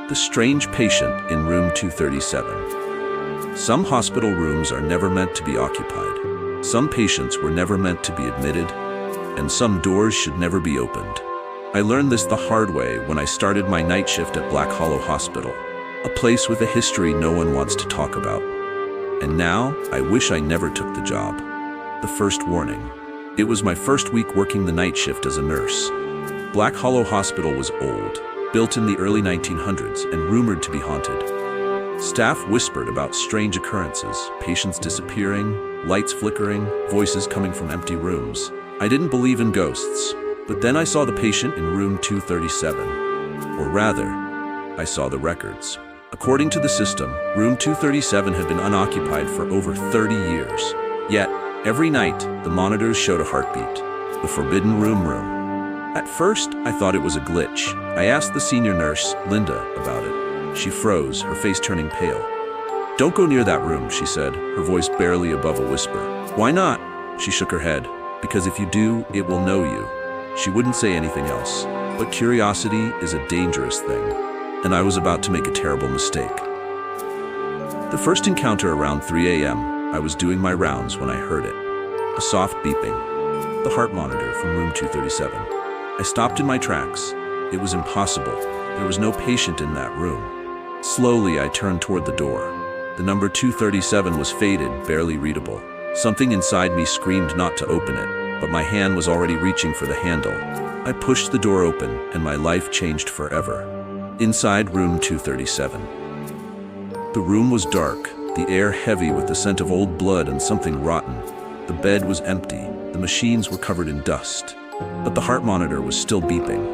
The strange patient in room 237. Some hospital rooms are never meant to be occupied. Some patients were never meant to be admitted, and some doors should never be opened. I learned this the hard way when I started my night shift at Black Hollow Hospital, a place with a history no one wants to talk about. And now, I wish I never took the job. The first warning. It was my first week working the night shift as a nurse. Black Hollow Hospital was old, built in the early 1900s and rumored to be haunted. Staff whispered about strange occurrences, patients disappearing, lights flickering, voices coming from empty rooms. I didn't believe in ghosts, but then I saw the patient in room 237. Or rather, I saw the records. According to the system, room 237 had been unoccupied for over 30 years. Yet, every night, the monitors showed a heartbeat. The forbidden room. At first, I thought it was a glitch. I asked the senior nurse, Linda, about it. She froze, her face turning pale. "Don't go near that room," she said, her voice barely above a whisper. "Why not?" She shook her head. "Because if you do, it will know you." She wouldn't say anything else. But curiosity is a dangerous thing, and I was about to make a terrible mistake. The first encounter around 3 a.m., I was doing my rounds when I heard it. A soft beeping. The heart monitor from room 237. I stopped in my tracks. It was impossible. There was no patient in that room. Slowly, I turned toward the door. The number 237 was faded, barely readable. Something inside me screamed not to open it, but my hand was already reaching for the handle. I pushed the door open, and my life changed forever. Inside room 237. The room was dark, the air heavy with the scent of old blood and something rotten. The bed was empty. The machines were covered in dust. But the heart monitor was still beeping.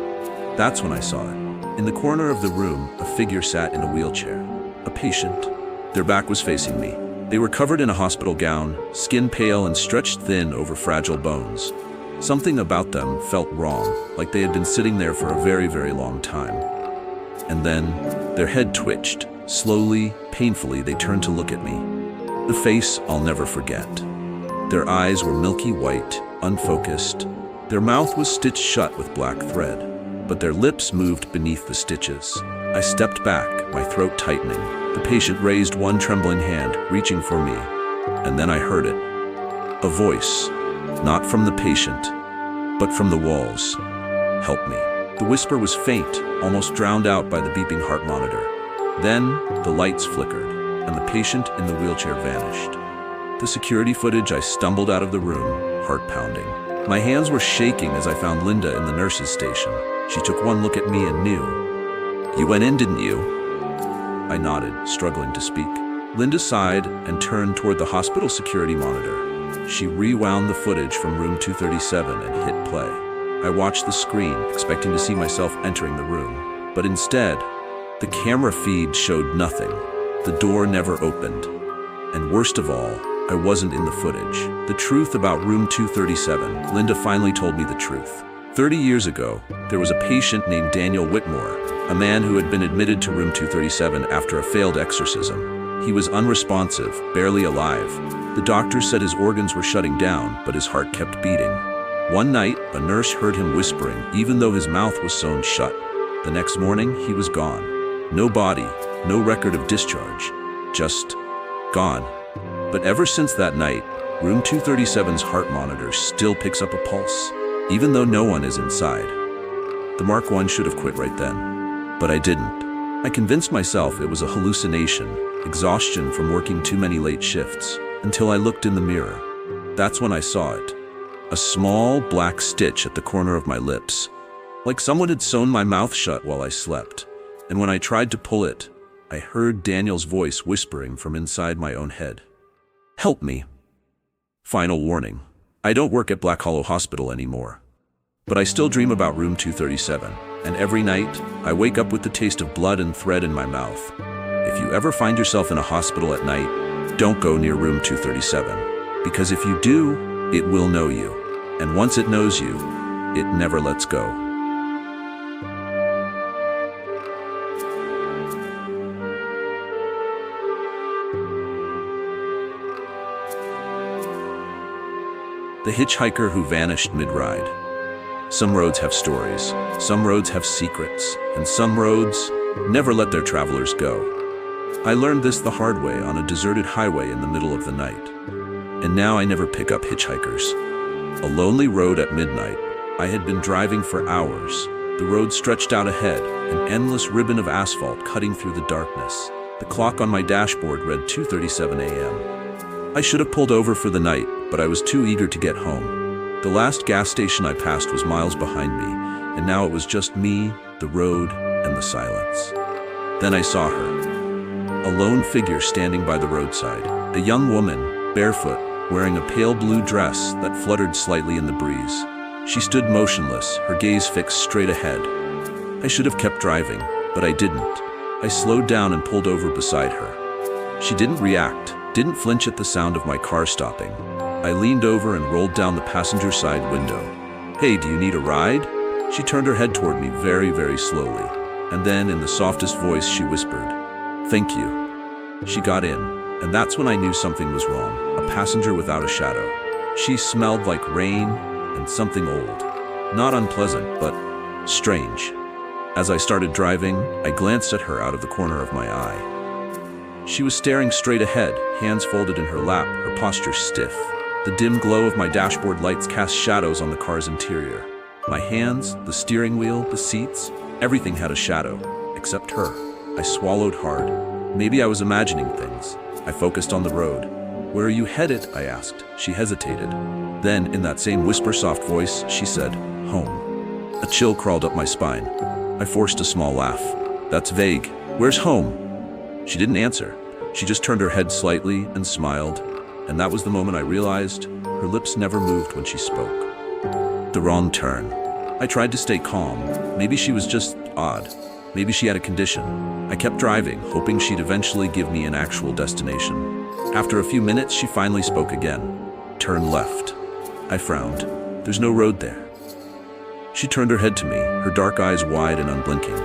That's when I saw it. In the corner of the room, a figure sat in a wheelchair. A patient. Their back was facing me. They were covered in a hospital gown, skin pale and stretched thin over fragile bones. Something about them felt wrong, like they had been sitting there for a very, very long time. And then, their head twitched. Slowly, painfully, they turned to look at me. The face I'll never forget. Their eyes were milky white, unfocused. Their mouth was stitched shut with black thread, but their lips moved beneath the stitches. I stepped back, my throat tightening. The patient raised one trembling hand, reaching for me, and then I heard it. A voice, not from the patient, but from the walls. "Help me." The whisper was faint, almost drowned out by the beeping heart monitor. Then, the lights flickered, and the patient in the wheelchair vanished. The security footage, I stumbled out of the room, heart pounding. My hands were shaking as I found Linda in the nurse's station. She took one look at me and knew. "You went in, didn't you?" I nodded, struggling to speak. Linda sighed and turned toward the hospital security monitor. She rewound the footage from room 237 and hit play. I watched the screen, expecting to see myself entering the room. But instead, the camera feed showed nothing. The door never opened. And worst of all, I wasn't in the footage. The truth about room 237. Linda finally told me the truth. 30 years ago, there was a patient named Daniel Whitmore, a man who had been admitted to room 237 after a failed exorcism. He was unresponsive, barely alive. The doctors said his organs were shutting down, but his heart kept beating. One night, a nurse heard him whispering, even though his mouth was sewn shut. The next morning, he was gone. No body, no record of discharge. Just gone. But ever since that night, room 237's heart monitor still picks up a pulse, even though no one is inside. The Mark I should have quit right then, but I didn't. I convinced myself it was a hallucination, exhaustion from working too many late shifts, until I looked in the mirror. That's when I saw it. A small black stitch at the corner of my lips, like someone had sewn my mouth shut while I slept. And when I tried to pull it, I heard Daniel's voice whispering from inside my own head. "Help me." Final warning. I don't work at Black Hollow Hospital anymore. But I still dream about room 237, and every night, I wake up with the taste of blood and thread in my mouth. If you ever find yourself in a hospital at night, don't go near room 237, because if you do, it will know you. And once it knows you, it never lets go. The hitchhiker who vanished mid-ride. Some roads have stories, some roads have secrets, and some roads never let their travelers go. I learned this the hard way on a deserted highway in the middle of the night. And now I never pick up hitchhikers. A lonely road at midnight. I had been driving for hours. The road stretched out ahead, an endless ribbon of asphalt cutting through the darkness. The clock on my dashboard read 2:37 a.m. I should have pulled over for the night, but I was too eager to get home. The last gas station I passed was miles behind me, and now it was just me, the road, and the silence. Then I saw her. A lone figure standing by the roadside. A young woman, barefoot, wearing a pale blue dress that fluttered slightly in the breeze. She stood motionless, her gaze fixed straight ahead. I should have kept driving, but I didn't. I slowed down and pulled over beside her. She didn't react, didn't flinch at the sound of my car stopping. I leaned over and rolled down the passenger side window. "Hey, do you need a ride?" She turned her head toward me very, very slowly. And then, in the softest voice, she whispered, "Thank you." She got in, and that's when I knew something was wrong. A passenger without a shadow. She smelled like rain and something old. Not unpleasant, but strange. As I started driving, I glanced at her out of the corner of my eye. She was staring straight ahead, hands folded in her lap, her posture stiff. The dim glow of my dashboard lights cast shadows on the car's interior. My hands, the steering wheel, the seats, everything had a shadow, except her. I swallowed hard. Maybe I was imagining things. I focused on the road. "Where are you headed?" I asked. She hesitated. Then, in that same whisper-soft voice, she said, "Home." A chill crawled up my spine. I forced a small laugh. "That's vague. Where's home?" She didn't answer. She just turned her head slightly and smiled. And that was the moment I realized her lips never moved when she spoke. The wrong turn. I tried to stay calm. Maybe she was just odd. Maybe she had a condition. I kept driving, hoping she'd eventually give me an actual destination. After a few minutes, she finally spoke again. "Turn left." I frowned. "There's no road there." She turned her head to me, her dark eyes wide and unblinking.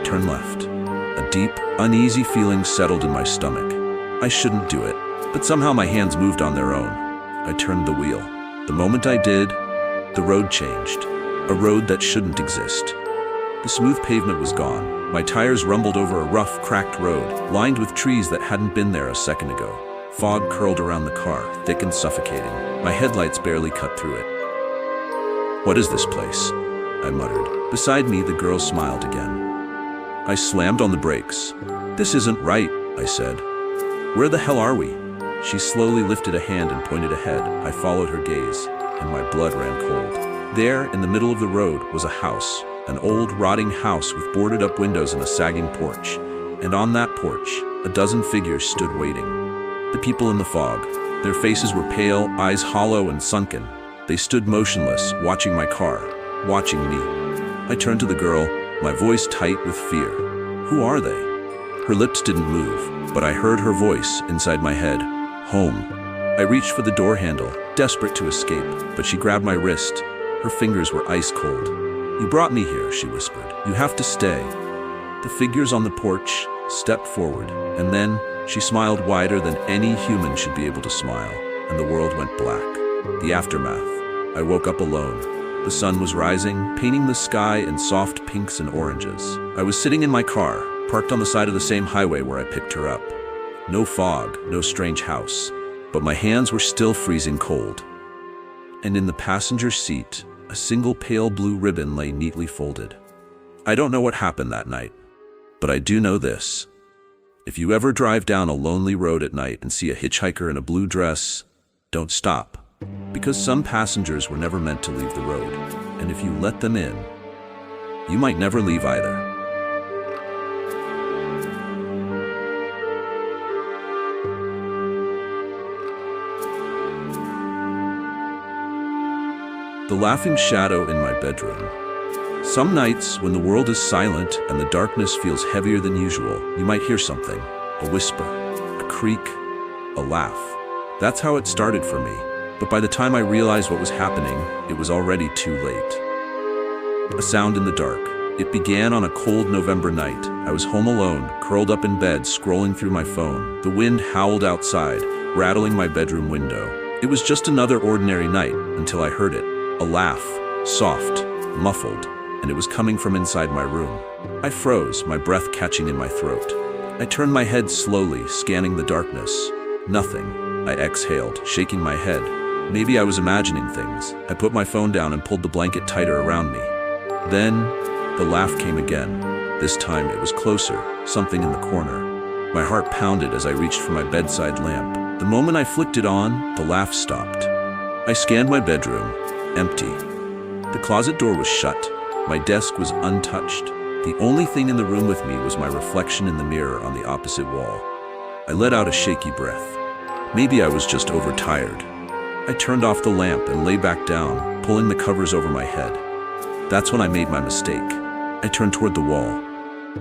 "Turn left." A deep, uneasy feeling settled in my stomach. I shouldn't do it, but somehow my hands moved on their own. I turned the wheel. The moment I did, the road changed. A road that shouldn't exist. The smooth pavement was gone. My tires rumbled over a rough, cracked road, lined with trees that hadn't been there a second ago. Fog curled around the car, thick and suffocating. My headlights barely cut through it. "What is this place?" I muttered. Beside me, the girl smiled again. I slammed on the brakes. "This isn't right," I said. "Where the hell are we?" She slowly lifted a hand and pointed ahead. I followed her gaze, and my blood ran cold. There, in the middle of the road, was a house. An old, rotting house with boarded-up windows and a sagging porch. And on that porch, a dozen figures stood waiting. The people in the fog. Their faces were pale, eyes hollow and sunken. They stood motionless, watching my car, watching me. I turned to the girl, my voice tight with fear. "Who are they?" Her lips didn't move, but I heard her voice inside my head. "Home." I reached for the door handle, desperate to escape, but she grabbed my wrist. Her fingers were ice cold. "You brought me here," she whispered. "You have to stay." The figures on the porch stepped forward, and then she smiled wider than any human should be able to smile, and the world went black. The aftermath. I woke up alone. The sun was rising, painting the sky in soft pinks and oranges. I was sitting in my car, parked on the side of the same highway where I picked her up. No fog, no strange house, but my hands were still freezing cold. And in the passenger seat, a single pale blue ribbon lay neatly folded. I don't know what happened that night, but I do know this. If you ever drive down a lonely road at night and see a hitchhiker in a blue dress, don't stop. Because some passengers were never meant to leave the road. And if you let them in, you might never leave either. The laughing shadow in my bedroom. Some nights, when the world is silent and the darkness feels heavier than usual, you might hear something. A whisper, a creak, a laugh. That's how it started for me. But by the time I realized what was happening, it was already too late. A sound in the dark. It began on a cold November night. I was home alone, curled up in bed, scrolling through my phone. The wind howled outside, rattling my bedroom window. It was just another ordinary night until I heard it. A laugh, soft, muffled. and it was coming from inside my room. I froze, my breath catching in my throat. I turned my head slowly, scanning the darkness. Nothing. I exhaled, shaking my head. Maybe I was imagining things. I put my phone down and pulled the blanket tighter around me. Then, the laugh came again. This time it was closer, something in the corner. My heart pounded as I reached for my bedside lamp. The moment I flicked it on, the laugh stopped. I scanned my bedroom. Empty. The closet door was shut. My desk was untouched. The only thing in the room with me was my reflection in the mirror on the opposite wall. I let out a shaky breath. Maybe I was just overtired. I turned off the lamp and lay back down, pulling the covers over my head. That's when I made my mistake. I turned toward the wall,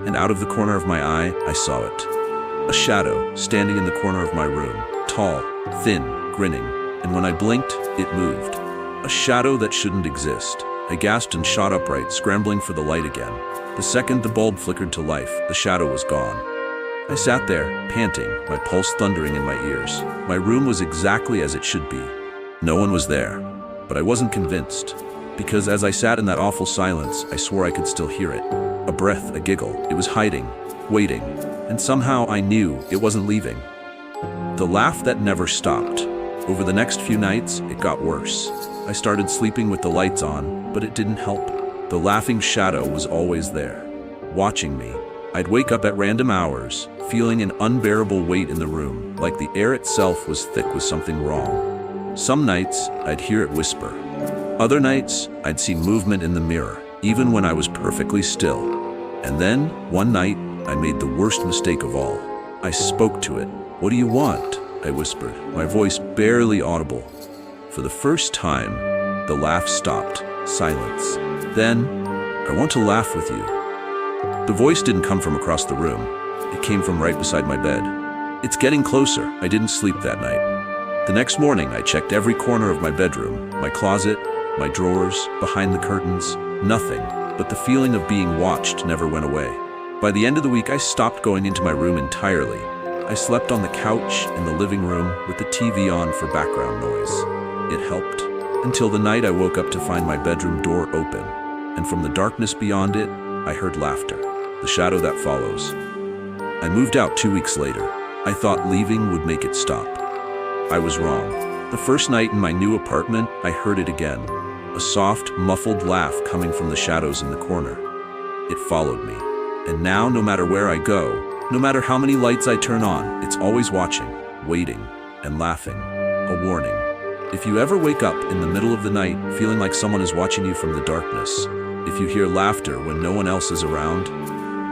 and out of the corner of my eye, I saw it. A shadow standing in the corner of my room, tall, thin, grinning, and when I blinked, it moved. A shadow that shouldn't exist. I gasped and shot upright, scrambling for the light again. The second the bulb flickered to life, the shadow was gone. I sat there, panting, my pulse thundering in my ears. My room was exactly as it should be. No one was there, but I wasn't convinced, because as I sat in that awful silence, I swore I could still hear it. A breath, a giggle. It was hiding, waiting, and somehow I knew it wasn't leaving. The laugh that never stopped. Over the next few nights, it got worse. I started sleeping with the lights on, but it didn't help. The laughing shadow was always there, watching me. I'd wake up at random hours, feeling an unbearable weight in the room, like the air itself was thick with something wrong. Some nights, I'd hear it whisper. Other nights, I'd see movement in the mirror, even when I was perfectly still. And then, one night, I made the worst mistake of all. I spoke to it. "What do you want?" I whispered, my voice barely audible. For the first time, the laugh stopped. Silence. Then, "I want to laugh with you." The voice didn't come from across the room. It came from right beside my bed. "It's getting closer." I didn't sleep that night. The next morning, I checked every corner of my bedroom, my closet, my drawers, behind the curtains. Nothing, but the feeling of being watched never went away. By the end of the week, I stopped going into my room entirely. I slept on the couch in the living room with the TV on for background noise. It helped, until the night I woke up to find my bedroom door open, and from the darkness beyond it, I heard laughter, the shadow that follows. I moved out 2 weeks later. I thought leaving would make it stop. I was wrong. The first night in my new apartment, I heard it again, a soft, muffled laugh coming from the shadows in the corner. It followed me, and now no matter where I go, no matter how many lights I turn on, it's always watching, waiting, and laughing. A warning. If you ever wake up in the middle of the night feeling like someone is watching you from the darkness, if you hear laughter when no one else is around,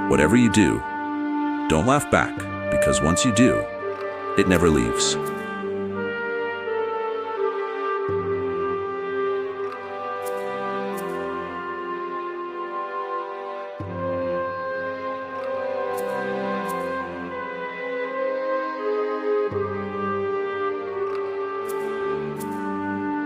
whatever you do, don't laugh back, because once you do, it never leaves.